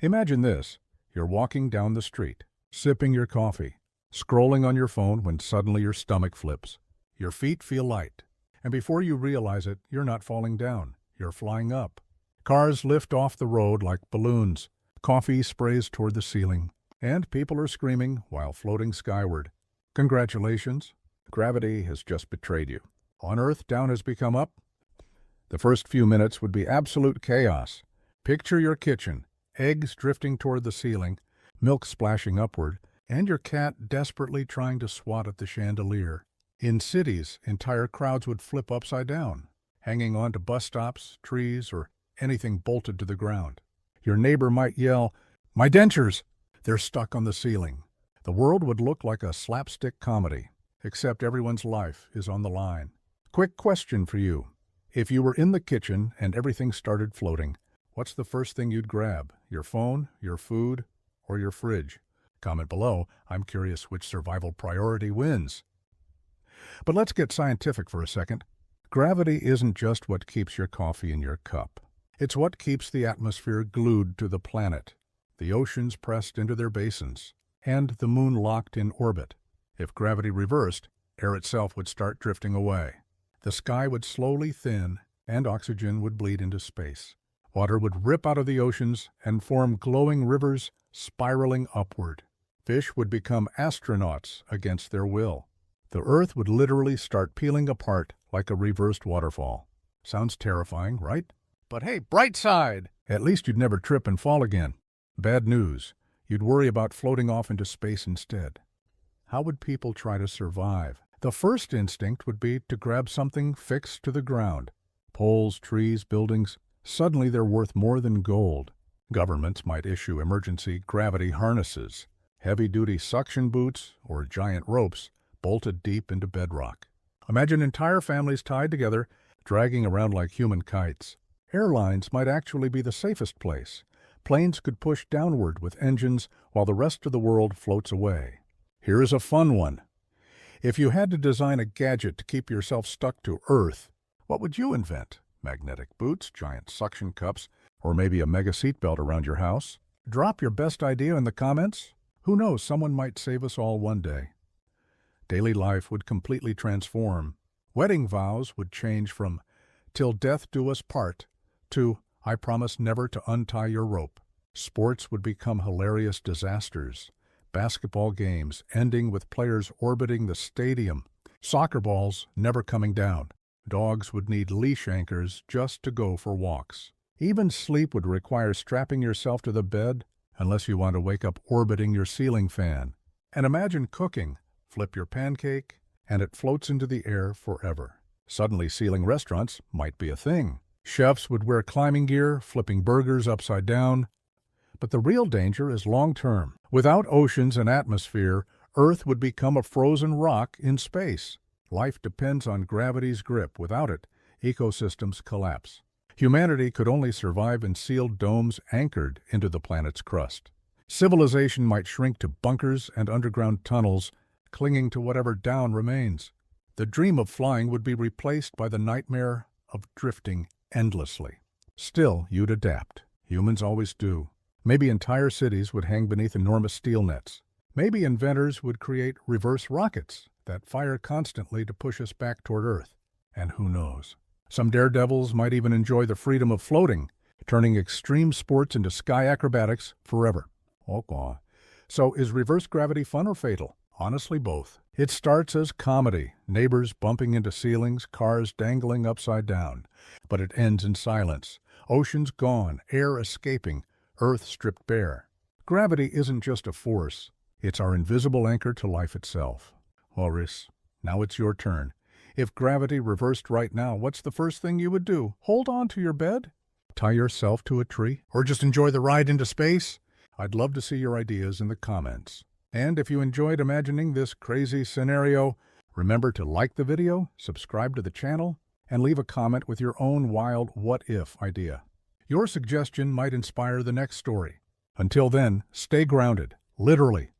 Imagine this. You're walking down the street, sipping your coffee, scrolling on your phone when suddenly your stomach flips. Your feet feel light, and before you realize it, you're not falling down. You're flying up. Cars lift off the road like balloons. Coffee sprays toward the ceiling, and people are screaming while floating skyward. Congratulations. Gravity has just betrayed you. On Earth, down has become up. The first few minutes would be absolute chaos. Picture your kitchen, eggs drifting toward the ceiling, milk splashing upward, and your cat desperately trying to swat at the chandelier. In cities, entire crowds would flip upside down, hanging on to bus stops, trees, or anything bolted to the ground. Your neighbor might yell, "My dentures!" They're stuck on the ceiling. The world would look like a slapstick comedy, except everyone's life is on the line. Quick question for you. If you were in the kitchen and everything started floating, what's the first thing you'd grab? Your phone, your food, or your fridge? Comment below. I'm curious which survival priority wins. But let's get scientific for a second. Gravity isn't just what keeps your coffee in your cup. It's what keeps the atmosphere glued to the planet, the oceans pressed into their basins, and the moon locked in orbit. If gravity reversed, air itself would start drifting away. The sky would slowly thin, and oxygen would bleed into space. Water would rip out of the oceans and form glowing rivers spiraling upward. Fish would become astronauts against their will. The Earth would literally start peeling apart like a reversed waterfall. Sounds terrifying, right? But hey, bright side! At least you'd never trip and fall again. Bad news. You'd worry about floating off into space instead. How would people try to survive? The first instinct would be to grab something fixed to the ground. Poles, trees, buildings. Suddenly they're worth more than gold. Governments might issue emergency gravity harnesses, heavy-duty suction boots, or giant ropes bolted deep into bedrock. Imagine entire families tied together, dragging around like human kites. Airlines might actually be the safest place. Planes could push downward with engines while the rest of the world floats away. Here is a fun one. If you had to design a gadget to keep yourself stuck to Earth, what would you invent? Magnetic boots, giant suction cups, or maybe a mega seatbelt around your house? Drop your best idea in the comments. Who knows, someone might save us all one day. Daily life would completely transform. Wedding vows would change from "till death do us part" to "I promise never to untie your rope." Sports would become hilarious disasters. Basketball games ending with players orbiting the stadium. Soccer balls never coming down. Dogs would need leash anchors just to go for walks. Even sleep would require strapping yourself to the bed unless you want to wake up orbiting your ceiling fan. And imagine cooking. Flip your pancake, and it floats into the air forever. Suddenly, ceiling restaurants might be a thing. Chefs would wear climbing gear, flipping burgers upside down. But the real danger is long-term. Without oceans and atmosphere, Earth would become a frozen rock in space. Life depends on gravity's grip. Without it, ecosystems collapse. Humanity could only survive in sealed domes anchored into the planet's crust. Civilization might shrink to bunkers and underground tunnels, clinging to whatever down remains. The dream of flying would be replaced by the nightmare of drifting endlessly. Still, you'd adapt. Humans always do. Maybe entire cities would hang beneath enormous steel nets. Maybe inventors would create reverse rockets that fire constantly to push us back toward Earth. And who knows? Some daredevils might even enjoy the freedom of floating, turning extreme sports into sky acrobatics forever. Okay. So is reverse gravity fun or fatal? Honestly, both. It starts as comedy, neighbors bumping into ceilings, cars dangling upside down. But it ends in silence. Oceans gone, air escaping, Earth stripped bare. Gravity isn't just a force. It's our invisible anchor to life itself. Horace, now it's your turn. If gravity reversed right now, what's the first thing you would do? Hold on to your bed? Tie yourself to a tree? Or just enjoy the ride into space? I'd love to see your ideas in the comments. And if you enjoyed imagining this crazy scenario, remember to like the video, subscribe to the channel, and leave a comment with your own wild what-if idea. Your suggestion might inspire the next story. Until then, stay grounded, literally.